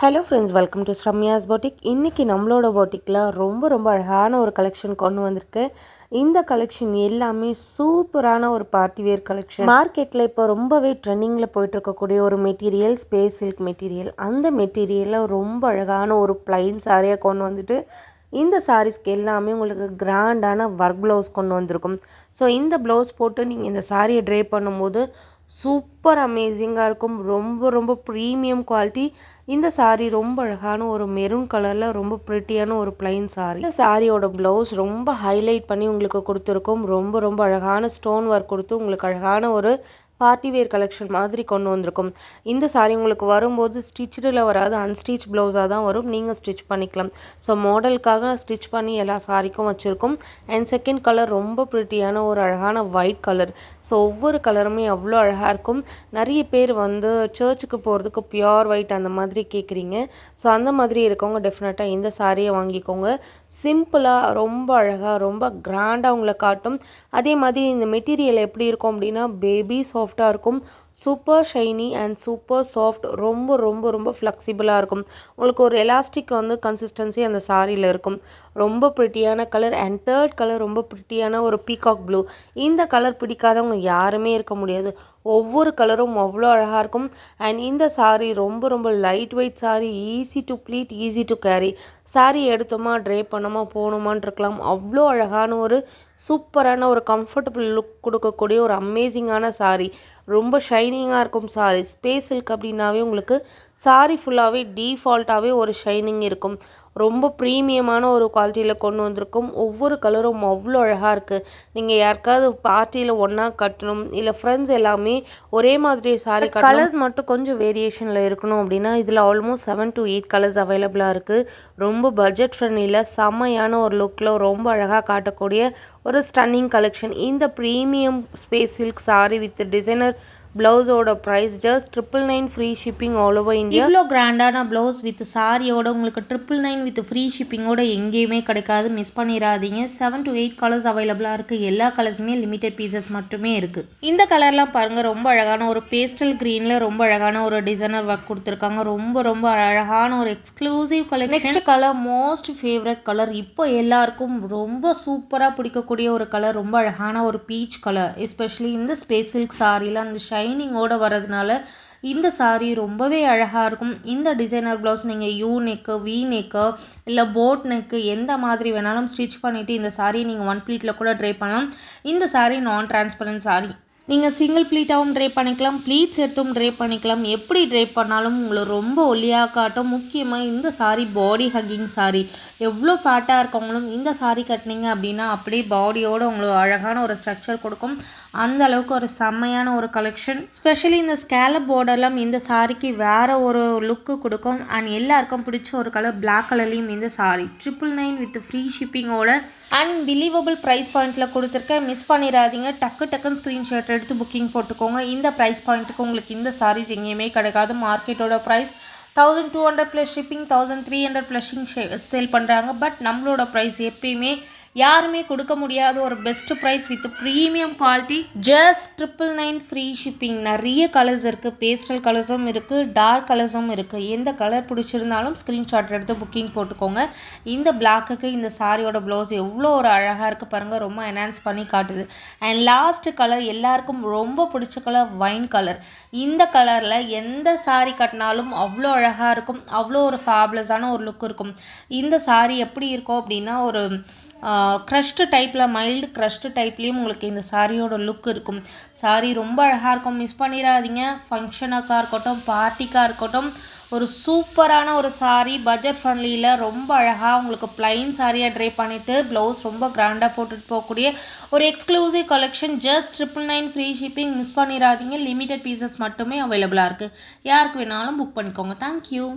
Hello friends, welcome to Sramya's boutique. இன்றைக்கி நம்மளோட பொட்டிக்கில் ரொம்ப அழகான ஒரு கலெக்ஷன் கொண்டு வந்திருக்கேன். இந்த கலெக்ஷன் எல்லாமே சூப்பரான ஒரு பார்ட்டி வேர் கலெக்ஷன். மார்க்கெட்டில் இப்போ ரொம்பவே ட்ரெண்டிங்கில் போயிட்டு இருக்கக்கூடிய ஒரு மெட்டீரியல் ஸ்பேஸ் சில்க் மெட்டீரியல். அந்த மெட்டீரியலில் ரொம்ப அழகான ஒரு பிளைன் சாரியாக கொண்டு வந்துட்டு இந்த சாரீஸ்க்கு எல்லாமே உங்களுக்கு கிராண்டான ஒர்க் ப்ளவுஸ் கொண்டு வந்திருக்கும். ஸோ இந்த ப்ளவுஸ் போட்டு நீங்கள் இந்த சாரியை ட்ரே பண்ணும்போது சூப்பர் அமேசிங்காக இருக்கும். ரொம்ப ப்ரீமியம் குவாலிட்டி. இந்த சாரீ ரொம்ப அழகான ஒரு மெரூன் கலரில் ரொம்ப ப்ரிட்டியான ஒரு பிளைன் சாரீ. இந்த சாரியோட ப்ளவுஸ் ரொம்ப ஹைலைட் பண்ணி உங்களுக்கு கொடுத்துருக்கும். ரொம்ப அழகான ஸ்டோன் ஒர்க் கொடுத்து உங்களுக்கு அழகான ஒரு பார்ட்டி வேர் கலெக்ஷன் மாதிரி கொண்டு வந்திருக்கும். இந்த சாரீ உங்களுக்கு வரும்போது ஸ்டிச்சில் வராது, அன்ஸ்டிச் ப்ளவுஸாக தான் வரும். நீங்கள் ஸ்டிச் பண்ணிக்கலாம். ஸோ மாடலுக்காக ஸ்டிச் பண்ணி எல்லா சாரிக்கும் வச்சுருக்கோம். அண்ட் செகண்ட் கலர் ரொம்ப ப்ரிட்டியான ஒரு அழகான ஒயிட் கலர். ஸோ ஒவ்வொரு கலருமே அவ்வளோ அழகாக இருக்கும். நிறைய பேர் வந்து சர்ச்சுக்கு போகிறதுக்கு பியோர் ஒயிட் அந்த மாதிரி கேட்குறீங்க. ஸோ அந்த மாதிரி இருக்கவங்க டெஃபினட்டாக இந்த சாரியை வாங்கிக்கோங்க. சிம்பிளாக ரொம்ப அழகாக ரொம்ப கிராண்டாக உங்களை காட்டும். அதே மாதிரி இந்த மெட்டீரியல் எப்படி இருக்கும் அப்படின்னா பேபி சாஃப்டாக இருக்கும். Super shiny and super soft. ரொம்ப ஃப்ளெக்சிபிளாக இருக்கும். உங்களுக்கு ஒரு எலாஸ்டிக் வந்து கன்சிஸ்டன்சி அந்த சாரியில் இருக்கும். ரொம்ப ப்ரிட்டியான கலர். அண்ட் தேர்ட் கலர் ரொம்ப ப்ரிட்டியான ஒரு பீகாக் ப்ளூ. இந்த கலர் பிடிக்காதவங்க யாருமே இருக்க முடியாது. ஒவ்வொரு கலரும் அவ்வளோ அழகாக இருக்கும். அண்ட் இந்த சாரீ ரொம்ப light weight sari. Easy to pleat, easy to carry. Sari எடுத்தோமா ட்ரே பண்ணோமா போகணுமான் இருக்கலாம். அவ்வளோ அழகான ஒரு சூப்பரான ஒரு கம்ஃபர்டபுள் லுக் கொடுக்கக்கூடிய ஒரு அமேசிங்கான சாரீ. ரொம்ப ஷைனிங்காக இருக்கும் சாரீ. ஸ்பேஸ் சில்க் அப்படின்னாவே உங்களுக்கு சாரீ ஃபுல்லாகவே டீஃபால்ட்டாகவே ஒரு ஷைனிங் இருக்கும். ரொம்ப ப்ரீமியமான ஒரு குவாலிட்டியில் கொண்டு வந்திருக்கும். ஒவ்வொரு கலரும் அவ்வளோ அழகாக இருக்குது. நீங்கள் யாருக்காவது பார்ட்டியில் ஒன்றா கட்டணும், இல்லை ஃப்ரெண்ட்ஸ் எல்லாமே ஒரே மாதிரி சாரீ கலர்ஸ் மட்டும் கொஞ்சம் வேரியேஷனில் இருக்கணும் அப்படின்னா இதில் ஆல்மோஸ்ட் 7 to 8 கலர்ஸ் அவைலபிளாக இருக்குது. ரொம்ப பட்ஜெட் ஃப்ரெண்ட்லியில் செம்மையான ஒரு லுக்கில் ரொம்ப அழகாக காட்டக்கூடிய ஒரு ஸ்டன்னிங் கலெக்ஷன். இந்த premium space silk sari with designer ப்ளவுஸோட price just 999 free shipping all over India. இவ்வளோ கிராண்டான ப்ளவுஸ் வித் சாரியோட உங்களுக்கு 999 வித் ஃப்ரீ ஷிப்பிங்கோட எங்கேயுமே கிடைக்காது. மிஸ் பண்ணிடாதீங்க. 7 to 8 கலர்ஸ் அவைலபிளாக இருக்குது. எல்லா கலர்ஸுமே லிமிடெட் பீசஸ் மட்டுமே இருக்குது. இந்த கலர்லாம் பாருங்கள், ரொம்ப அழகான ஒரு பேஸ்டல் க்ரீனில் ரொம்ப அழகான ஒரு டிசைனர் ஒர்க் கொடுத்துருக்காங்க. ரொம்ப அழகான ஒரு exclusive colour. Next colour most favourite colour. இப்போ எல்லாருக்கும் ரொம்ப சூப்பராக பிடிக்கக்கூடிய ஒரு கலர். ரொம்ப அழகான ஒரு பீச் கலர். எஸ்பெஷலி இந்த ஸ்பேஸ் சில்க் சாரியில் அந்த ஷைனிங்கோடு வரதுனால இந்த சாரீ ரொம்பவே அழகாக இருக்கும். இந்த டிசைனர் ப்ளவுஸ் நீங்கள் யூ நெக்கு, வி நெக்கு, இல்லை போட் நெக்கு எந்த மாதிரி வேணாலும் ஸ்டிச் பண்ணிவிட்டு இந்த சாரீ நீங்கள் ஒன் ப்ளீட்டில் கூட ட்ரை பண்ணலாம். இந்த சாரீ நான் டிரான்ஸ்பரண்ட் சாரீ. நீங்கள் சிங்கிள் ப்ளீட்டாகவும் ட்ரை பண்ணிக்கலாம், ப்ளீட்ஸ் எடுத்தும் ட்ரை பண்ணிக்கலாம். எப்படி ட்ரை பண்ணாலும் உங்களை ரொம்ப ஒல்லியாக காட்டும். முக்கியமாக இந்த சாரீ பாடி ஹக்கிங் சாரீ. எவ்வளோ ஃபேட்டாக இருக்கவங்களும் இந்த சாரீ கட்டினீங்க அப்படின்னா அப்படியே பாடியோடு உங்களுக்கு அழகான ஒரு ஸ்ட்ரக்சர் கொடுக்கும். அந்த அளவுக்கு ஒரு செம்மையான ஒரு கலெக்ஷன். ஸ்பெஷலி இந்த ஸ்கேலப் பார்டர்லாம் இந்த சாரிக்கு வேறு ஒரு லுக்கு கொடுக்கும். அண்ட் எல்லாருக்கும் பிடிச்ச ஒரு கலர் பிளாக் கலர்லேயும் இந்த சாரீ 999 வித் ஃப்ரீ ஷிப்பிங்கோட அன்பிலீவபிள் ப்ரைஸ் பாயிண்டில் கொடுத்துருக்கேன். மிஸ் பண்ணிடாதீங்க. டக்குன்னு ஸ்க்ரீன்ஷாட் எடுத்து புக்கிங் போட்டுக்கோங்க. இந்த ப்ரைஸ் பாயிண்ட்டுக்கு உங்களுக்கு இந்த சாரீஸ் எங்கேயுமே கிடைக்காது. மார்க்கெட்டோட price 1200 plus shipping, 1300 plus sale பண்ணுறாங்க. பட் நம்மளோட ப்ரைஸ் எப்பயுமே யாருமே கொடுக்க முடியாத ஒரு best price with premium quality. Just 999 free shipping. நிறைய கலர்ஸ் இருக்குது. பேஸ்டல் கலர்ஸும் இருக்குது, டார்க் கலர்ஸும் இருக்குது. எந்த கலர் பிடிச்சிருந்தாலும் ஸ்க்ரீன்ஷாட் எடுத்து புக்கிங் போட்டுக்கோங்க. இந்த பிளாக்குக்கு இந்த சாரியோட ப்ளவுஸ் எவ்வளோ ஒரு அழகாக இருக்குது பாருங்கள். ரொம்ப என்ஹான்ஸ் பண்ணி காட்டுது. அண்ட் லாஸ்ட் கலர் எல்லாருக்கும் ரொம்ப பிடிச்ச கலர் வைன் கலர். இந்த கலரில் எந்த சாரீ கட்டினாலும் அவ்வளோ அழகாக இருக்கும். அவ்வளோ ஒரு ஃபேபுலஸான ஒரு லுக் இருக்கும். இந்த சாரீ எப்படி இருக்கும் அப்படின்னா ஒரு க்ரஷ்டு டைப்பில், மைல்டு க்ரஷ்டு டைப்லேயும் உங்களுக்கு இந்த சாரியோட லுக் இருக்கும். சாரீ ரொம்ப அழகாக இருக்கும். மிஸ் பண்ணிடாதீங்க. ஃபங்க்ஷனுக்காக இருக்கட்டும், பார்ட்டிக்காக இருக்கட்டும், ஒரு சூப்பரான ஒரு சாரீ. பட்ஜெட் ஃப்ரெண்ட்லியில் ரொம்ப அழகாக உங்களுக்கு பிளைன் சாரியாக ட்ரை பண்ணிவிட்டு ப்ளவுஸ் ரொம்ப கிராண்டாக போட்டுட்டு போகக்கூடிய ஒரு exclusive collection. Just 999 free shipping. Miss பண்ணிடாதீங்க. லிமிடெட் பீசஸ் மட்டுமே அவைலபிளாக இருக்குது. யாருக்கு வேணாலும் புக் பண்ணிக்கோங்க. தேங்க்யூ.